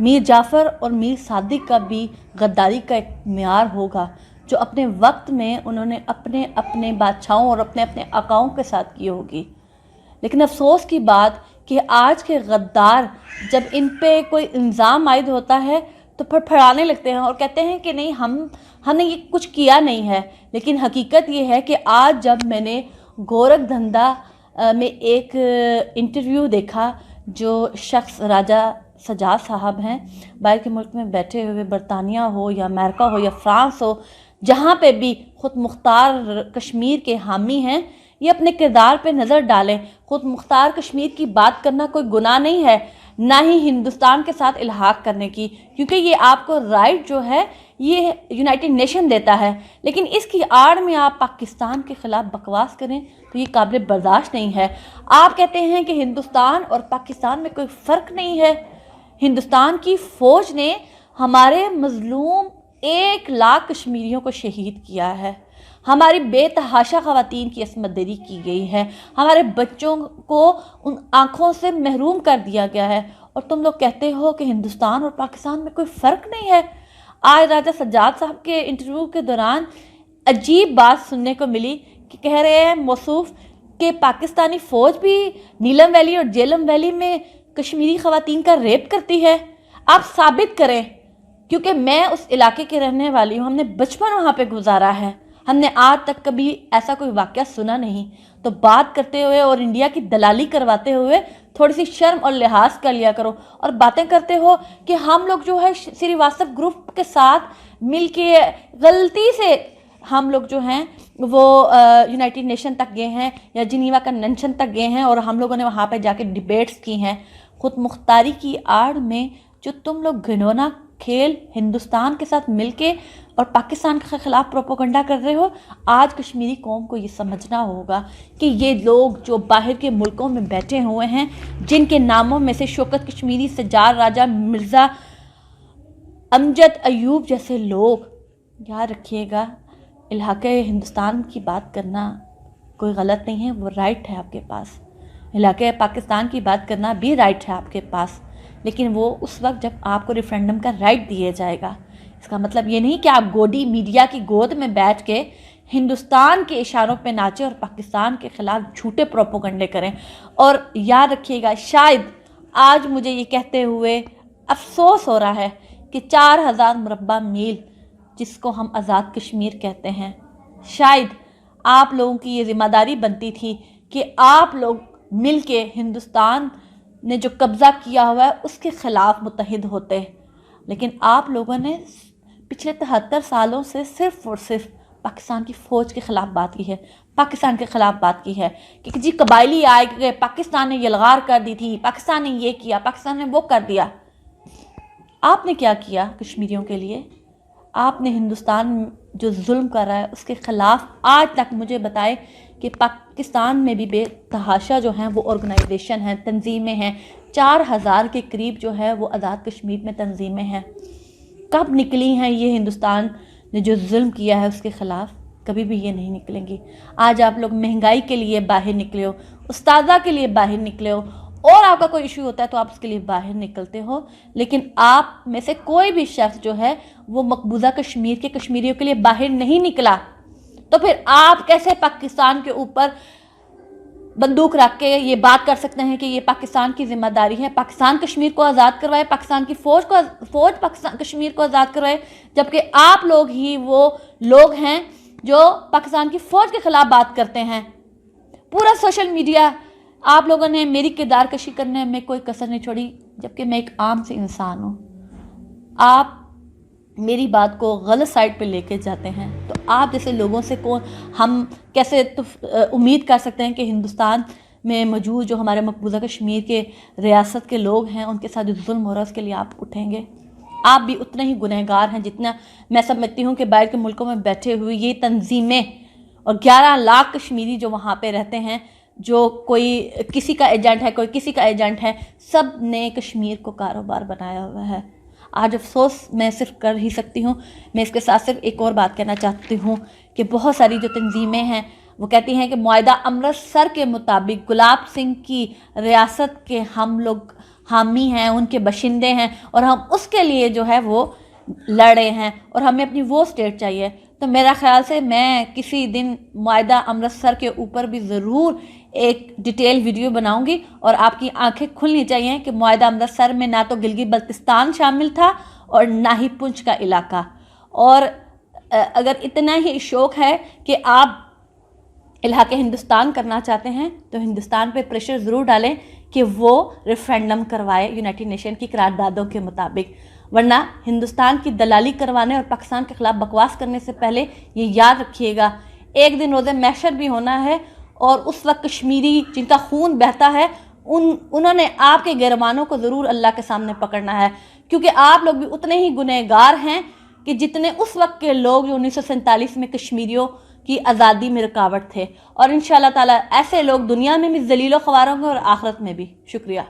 میر جعفر اور میر صادق کا بھی غداری کا ایک معیار ہوگا جو اپنے وقت میں انہوں نے اپنے بادشاہوں اور اپنے آقاؤں کے ساتھ کی ہوگی. لیکن افسوس کی بات کہ آج کے غدار جب ان پہ کوئی الزام عائد ہوتا ہے تو پھڑانے لگتے ہیں اور کہتے ہیں کہ نہیں ہم نے یہ کچھ کیا نہیں ہے. لیکن حقیقت یہ ہے کہ آج جب میں نے گورکھ دھندا میں ایک انٹرویو دیکھا جو شخص راجہ سجاد صاحب ہیں، باہر کے ملک میں بیٹھے ہوئے، برطانیہ ہو یا امریکہ ہو یا فرانس ہو، جہاں پہ بھی خود مختار کشمیر کے حامی ہیں، یہ اپنے کردار پہ نظر ڈالیں. خود مختار کشمیر کی بات کرنا کوئی گناہ نہیں ہے، نہ ہی ہندوستان کے ساتھ الحاق کرنے کی، کیونکہ یہ آپ کو رائٹ جو ہے یہ یونائٹڈ نیشن دیتا ہے. لیکن اس کی آڑ میں آپ پاکستان کے خلاف بکواس کریں تو یہ قابل برداشت نہیں ہے. آپ کہتے ہیں کہ ہندوستان اور پاکستان میں کوئی فرق نہیں ہے. ہندوستان کی فوج نے ہمارے مظلوم 1,00,000 کشمیریوں کو شہید کیا ہے، ہماری بے تحاشا خواتین کی عصمت دری کی گئی ہے، ہمارے بچوں کو ان آنکھوں سے محروم کر دیا گیا ہے، اور تم لوگ کہتے ہو کہ ہندوستان اور پاکستان میں کوئی فرق نہیں ہے. آج راجہ سجاد صاحب کے انٹرویو کے دوران عجیب بات سننے کو ملی کہ کہہ رہے ہیں موصوف کہ پاکستانی فوج بھی نیلم ویلی اور جیلم ویلی میں کشمیری خواتین کا ریپ کرتی ہے. آپ ثابت کریں، کیونکہ میں اس علاقے کے رہنے والی ہوں، ہم نے بچپن وہاں پہ گزارا ہے، ہم نے آج تک کبھی ایسا کوئی واقعہ سنا نہیں. تو بات کرتے ہوئے اور انڈیا کی دلالی کرواتے ہوئے تھوڑی سی شرم اور لحاظ کر لیا کرو. اور باتیں کرتے ہو کہ ہم لوگ جو ہے سریواستو گروپ کے ساتھ مل کے غلطی سے ہم لوگ جو ہیں وہ یونائٹڈ نیشن تک گئے ہیں یا جنیوا کنونشن تک گئے ہیں اور ہم لوگوں نے وہاں پہ جا کے ڈیبیٹس کی ہیں. خود مختاری کی آڑ میں جو تم لوگ گھنونا کھیل ہندوستان کے ساتھ مل کے اور پاکستان کے خلاف پروپیگنڈا کر رہے ہو، آج کشمیری قوم کو یہ سمجھنا ہوگا کہ یہ لوگ جو باہر کے ملکوں میں بیٹھے ہوئے ہیں، جن کے ناموں میں سے شوکت کشمیری، سجاد راجہ، مرزا امجد ایوب جیسے لوگ، یاد رکھیے گا علاقۂ ہندوستان کی بات کرنا کوئی غلط نہیں ہے، وہ رائٹ ہے آپ کے پاس. علاقۂ پاکستان کی بات کرنا بھی رائٹ ہے آپ کے پاس، لیکن وہ اس وقت جب آپ کو ریفرینڈم کا رائٹ دیا جائے گا. اس کا مطلب یہ نہیں کہ آپ گوڈی میڈیا کی گود میں بیٹھ کے ہندوستان کے اشاروں پہ ناچیں اور پاکستان کے خلاف جھوٹے پروپیگنڈے کریں. اور یاد رکھیے گا، شاید آج مجھے یہ کہتے ہوئے افسوس ہو رہا ہے کہ 4,000 مربع میل جس کو ہم آزاد کشمیر کہتے ہیں، شاید آپ لوگوں کی یہ ذمہ داری بنتی تھی کہ آپ لوگ مل کے ہندوستان نے جو قبضہ کیا ہوا ہے اس کے خلاف متحد ہوتے. لیکن آپ لوگوں نے پچھلے 73 سالوں سے صرف اور صرف پاکستان کی فوج کے خلاف بات کی ہے، پاکستان کے خلاف بات کی ہے کہ جی قبائلی آئے گئے، پاکستان نے یلغار کر دی تھی، پاکستان نے یہ کیا، پاکستان نے وہ کر دیا. آپ نے کیا کیا کشمیریوں کے لیے؟ آپ نے ہندوستان جو ظلم کر رہا ہے اس کے خلاف آج تک مجھے بتائے کہ پاکستان میں بھی بے تحاشا جو ہیں وہ آرگنائزیشن ہیں، تنظیمیں ہیں، 4,000 کے قریب جو ہے وہ آزاد کشمیر میں تنظیمیں ہیں. کب نکلی ہیں یہ ہندوستان نے جو ظلم کیا ہے اس کے خلاف؟ کبھی بھی یہ نہیں نکلیں گی. آج آپ لوگ مہنگائی کے لیے باہر نکلے ہو، استاذہ کے لیے باہر نکلے ہو، اور آپ کا کوئی ایشو ہوتا ہے تو آپ اس کے لیے باہر نکلتے ہو، لیکن آپ میں سے کوئی بھی شخص جو ہے وہ مقبوضہ کشمیر کے کشمیریوں کے لیے باہر نہیں نکلا. تو پھر آپ کیسے پاکستان کے اوپر بندوق رکھ کے یہ بات کر سکتے ہیں کہ یہ پاکستان کی ذمہ داری ہے، پاکستان کشمیر کو آزاد کروائے، پاکستان کی فوج پاکستان کشمیر کو آزاد کروائے، جبکہ آپ لوگ ہی وہ لوگ ہیں جو پاکستان کی فوج کے خلاف بات کرتے ہیں. پورا سوشل میڈیا آپ لوگوں نے میری کردار کشی کرنے میں کوئی کسر نہیں چھوڑی، جبکہ میں ایک عام سے انسان ہوں. آپ میری بات کو غلط سائٹ پہ لے کے جاتے ہیں تو آپ جیسے لوگوں سے ہم کیسے امید کر سکتے ہیں کہ ہندوستان میں موجود جو ہمارے مقبوضہ کشمیر کے ریاست کے لوگ ہیں ان کے ساتھ جو ظلم ہو رہا ہے اس کے لیے آپ اٹھیں گے؟ آپ بھی اتنے ہی گنہگار ہیں جتنا میں سمجھتی ہوں کہ باہر کے ملکوں میں بیٹھے ہوئے یہ تنظیمیں اور 11,00,000 کشمیری جو وہاں پہ رہتے ہیں، جو کوئی کسی کا ایجنٹ ہے، کوئی کسی کا ایجنٹ ہے، سب نے کشمیر کو کاروبار بنایا ہوا ہے. آج افسوس میں صرف کر ہی سکتی ہوں. میں اس کے ساتھ صرف ایک اور بات کہنا چاہتی ہوں کہ بہت ساری جو تنظیمیں ہیں وہ کہتی ہیں کہ معاہدہ امرتسر کے مطابق گلاب سنگھ کی ریاست کے ہم لوگ حامی ہیں، ان کے باشندے ہیں، اور ہم اس کے لیے جو ہے وہ لڑے ہیں، اور ہمیں اپنی وہ اسٹیٹ چاہیے. تو میرا خیال سے میں کسی دن معاہدہ امرتسر کے اوپر بھی ضرور ایک ڈیٹیل ویڈیو بناؤں گی، اور آپ کی آنکھیں کھلنی چاہیے کہ معاہدہ امرتسر میں نہ تو گلگت بلتستان شامل تھا اور نہ ہی پنچ کا علاقہ. اور اگر اتنا ہی شوق ہے کہ آپ الحاق ہندوستان کرنا چاہتے ہیں تو ہندوستان پہ پریشر ضرور ڈالیں کہ وہ ریفرینڈم کروائے یونائٹڈ نیشن کی قراردادوں کے مطابق، ورنہ ہندوستان کی دلالی کروانے اور پاکستان کے خلاف بکواس کرنے سے پہلے یہ یاد رکھیے گا ایک دن روز محشر بھی ہونا ہے، اور اس وقت کشمیری جن کا خون بہتا ہے انہوں نے آپ کے گرمانوں کو ضرور اللہ کے سامنے پکڑنا ہے، کیونکہ آپ لوگ بھی اتنے ہی گنہگار ہیں کہ جتنے اس وقت کے لوگ جو 1947 میں کشمیریوں کی آزادی میں رکاوٹ تھے. اور انشاءاللہ تعالی ایسے لوگ دنیا میں بھی ذلیل و خوار ہوں گے اور آخرت میں بھی. شکریہ.